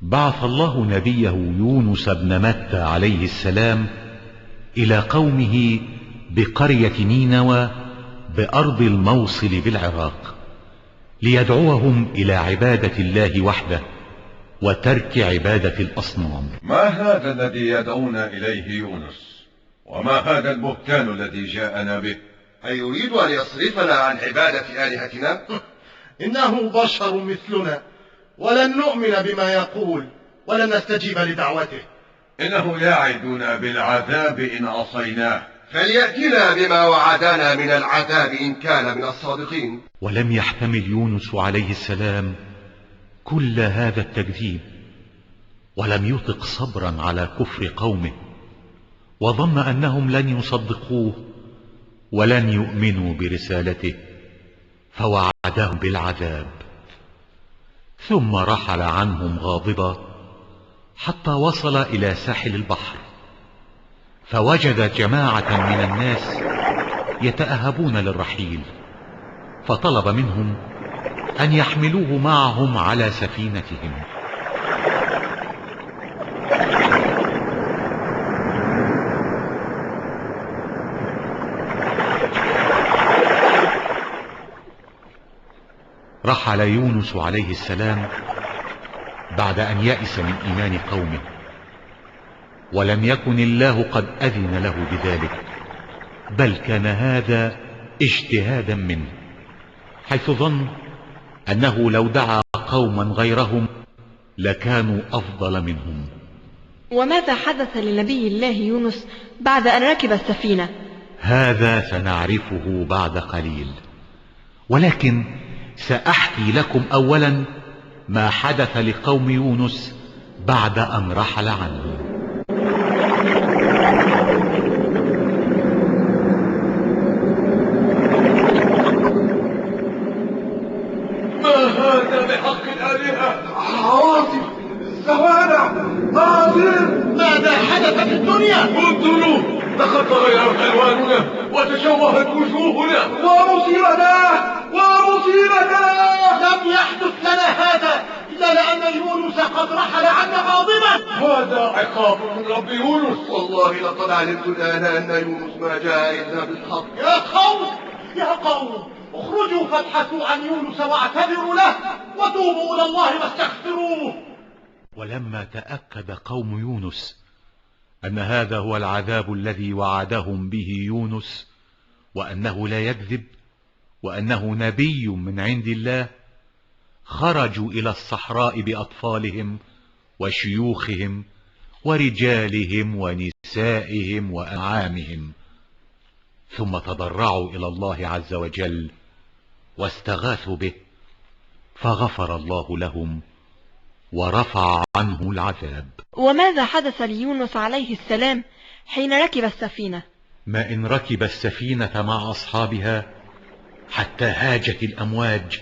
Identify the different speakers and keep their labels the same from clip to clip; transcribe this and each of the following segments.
Speaker 1: بعث الله نبيه يونس بن متى عليه السلام إلى قومه بقرية نينوى بأرض الموصل بالعراق ليدعوهم إلى عبادة الله وحده وترك عبادة الأصنام.
Speaker 2: ما هذا الذي يدعون إليه يونس؟ وما هذا البهتان الذي جاءنا به؟
Speaker 3: أيريد أن يصرفنا عن عبادة آلهتنا؟
Speaker 4: إنه بشر مثلنا ولن نؤمن بما يقول ولن نستجيب لدعوته.
Speaker 2: إنه يعدنا بالعذاب إن عصيناه،
Speaker 3: فليأتنا بما وعدنا من العذاب إن كان من الصادقين.
Speaker 1: ولم يحتمل يونس عليه السلام كل هذا التكذيب، ولم يطق صبرا على كفر قومه، وظن أنهم لن يصدقوه ولن يؤمنوا برسالته، فوعدهم بالعذاب، ثم رحل عنهم غاضبا حتى وصل إلى ساحل البحر، فوجد جماعة من الناس يتأهبون للرحيل، فطلب منهم أن يحملوه معهم على سفينتهم. رحل يونس عليه السلام بعد أن يئس من إيمان قومه، ولم يكن الله قد أذن له بذلك، بل كان هذا اجتهادا منه، حيث ظن أنه لو دعا قوما غيرهم لكانوا أفضل منهم.
Speaker 5: وماذا حدث لنبي الله يونس بعد أن ركب السفينة؟
Speaker 1: هذا سنعرفه بعد قليل، ولكن سأحكي لكم أولا ما حدث لقوم يونس بعد أن رحل عنهم.
Speaker 2: ما هذا بحق الآلهة؟
Speaker 4: عواصف، سوارع، ناظر، ماذا حدث في الدنيا؟
Speaker 2: انظروا، لقد تغيرت ألواننا وتشوهت وجوهنا.
Speaker 4: ومصيبتاه لم يحدث لنا هذا إلا لأن يونس قد رحل عنا غاضبا.
Speaker 2: هذا عقاب من رب يونس.
Speaker 3: والله لقد علمت الآن أن يونس ما جاء إلا بالحق.
Speaker 4: يا قوم اخرجوا فابحثوا عن يونس واعتذروا له وتوبوا إلى الله واستغفروه.
Speaker 1: ولما تأكد قوم يونس أن هذا هو العذاب الذي وعدهم به يونس، وأنه لا يكذب، وأنه نبي من عند الله، خرجوا إلى الصحراء بأطفالهم وشيوخهم ورجالهم ونسائهم وأنعامهم، ثم تضرعوا إلى الله عز وجل واستغاثوا به، فغفر الله لهم ورفع عنه العذاب.
Speaker 5: وماذا حدث ليونس عليه السلام حين ركب السفينة؟
Speaker 1: ما إن ركب السفينة مع أصحابها حتى هاجت الأمواج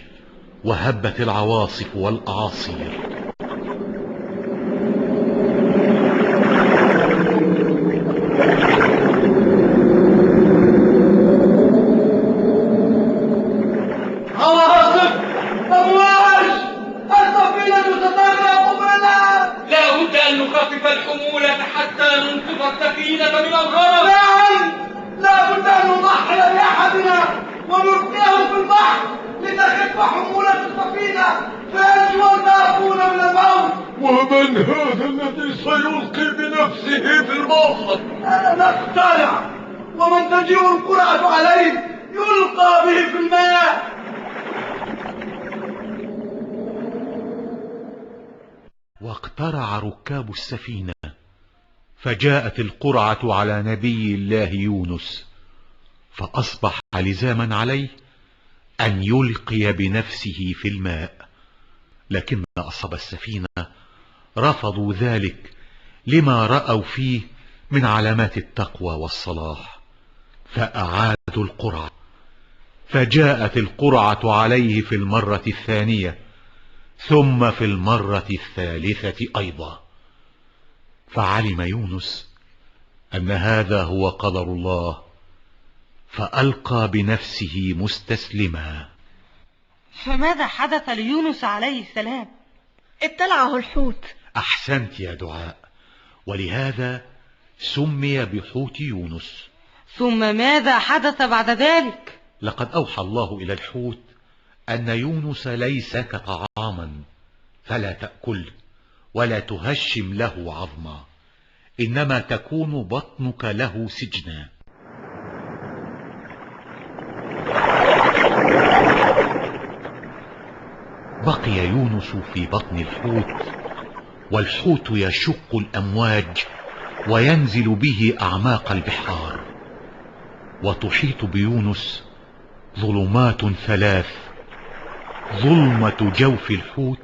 Speaker 1: وهبت العواصف والأعاصير.
Speaker 4: عواصف، أمواج، السفينة تتغرق بنا.
Speaker 6: لا بد أن نخفف الحمولة حتى ننقذ السفينة من الغرق.
Speaker 4: نعم، لا بد أن نضحي بأحدنا ونلقيه في البحر لتخف حمولة السفينة فينجو الباقون من الموت.
Speaker 2: ومن هذا الذي سيلقي بنفسه في البحر؟
Speaker 4: أنا نقتنع، ومن تجيء القرعة عليه يلقى به في الماء.
Speaker 1: واقترع ركاب السفينة، فجاءت القرعة على نبي الله يونس، فأصبح لزاما عليه أن يلقي بنفسه في الماء، لكن أصحاب السفينة رفضوا ذلك لما رأوا فيه من علامات التقوى والصلاح، فأعادوا القرعة، فجاءت القرعة عليه في المرة الثانية، ثم في المرة الثالثة أيضا، فعلم يونس أن هذا هو قدر الله، فألقى بنفسه مستسلما.
Speaker 7: فماذا حدث ليونس عليه السلام؟
Speaker 5: ابتلعه الحوت.
Speaker 1: أحسنت يا دعاء، ولهذا سمي بحوت يونس.
Speaker 7: ثم ماذا حدث بعد ذلك؟
Speaker 1: لقد أوحى الله إلى الحوت أن يونس ليس لك طعاما، فلا تأكل ولا تهشم له عظما، إنما تكون بطنك له سجنا. بقي يونس في بطن الحوت، والحوت يشق الأمواج وينزل به أعماق البحار، وتحيط بيونس ظلمات ثلاث: ظلمة جوف الحوت،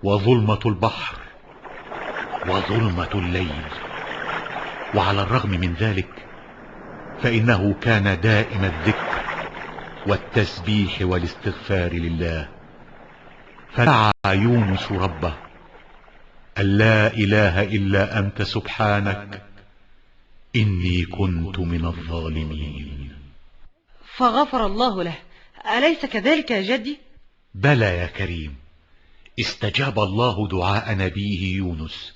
Speaker 1: وظلمة البحر، وظلمة الليل. وعلى الرغم من ذلك فإنه كان دائم الذكر والتسبيح والاستغفار لله، فدعا يونس ربه: أن لا إله إلا أنت سبحانك إني كنت من الظالمين.
Speaker 7: فغفر الله له، أليس كذلك يا جدي؟
Speaker 1: بلى يا كريم، استجاب الله دعاء نبيه يونس،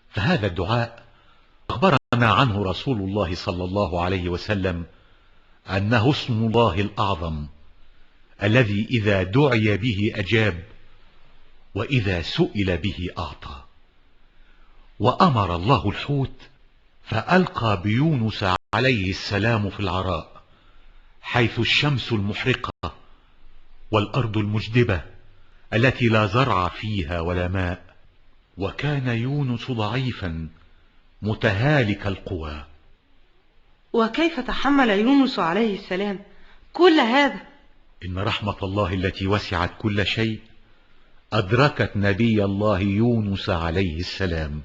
Speaker 1: فهذا الدعاء أخبرنا عنه رسول الله صلى الله عليه وسلم أنه اسم الله الأعظم الذي إذا دعي به أجاب، وإذا سئل به أعطى. وأمر الله الحوت فألقى بيونس عليه السلام في العراء، حيث الشمس المحرقة والأرض المجدبة التي لا زرع فيها ولا ماء. وكان يونس ضعيفا متهالك القوى.
Speaker 7: وكيف تحمل يونس عليه السلام كل هذا؟
Speaker 1: إن رحمة الله التي وسعت كل شيء أدركت نبي الله يونس عليه السلام،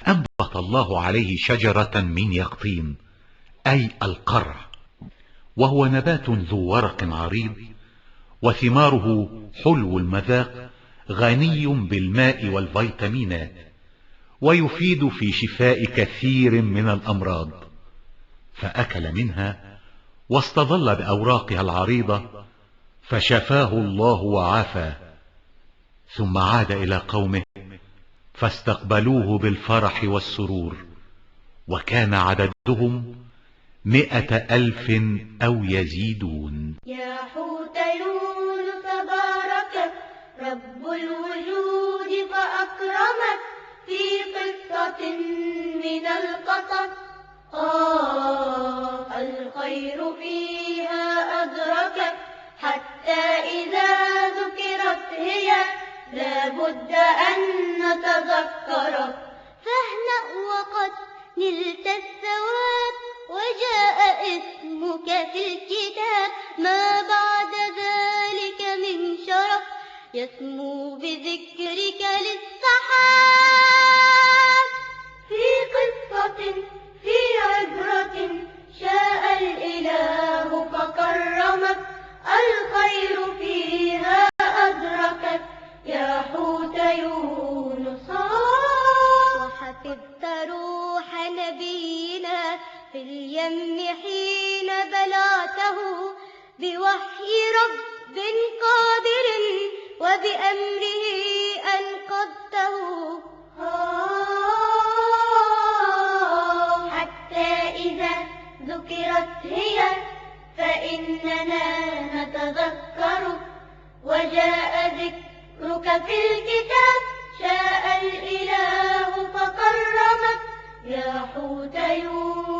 Speaker 1: أنبت الله عليه شجرة من يقطين، أي القرع، وهو نبات ذو ورق عريض، وثماره حلو المذاق، غني بالماء والفيتامينات، ويفيد في شفاء كثير من الأمراض. فأكل منها واستظل بأوراقها العريضة، فشفاه الله وعافاه. ثم عاد إلى قومه فاستقبلوه بالفرح والسرور، وكان عددهم 100,000 أو يزيدون.
Speaker 8: يا حوت يونس بارك رب الوجود فأكرمك في قصة من القصص، الخير فيها أدركك حتى إذا ذكرت هي لابد أن نتذكرك. فاهنأ وقد نلت الثواب وجاء اسمك في الكتاب، ما بعد ذلك من شرف يسمو بذكرك للسحاب. في قصة في عبرة شاء الإله فكرمك، الخير فيها أدركك يا حوت يونس. وحفظت روح نبينا في اليم حين بلعته بوحي رب قادر وبأمره أنقذته. حتى إذا ذكرت هي فإننا نتذكر، وجاء ذكرك في الكتاب شاء الإله فكرمك يا حوت يونس.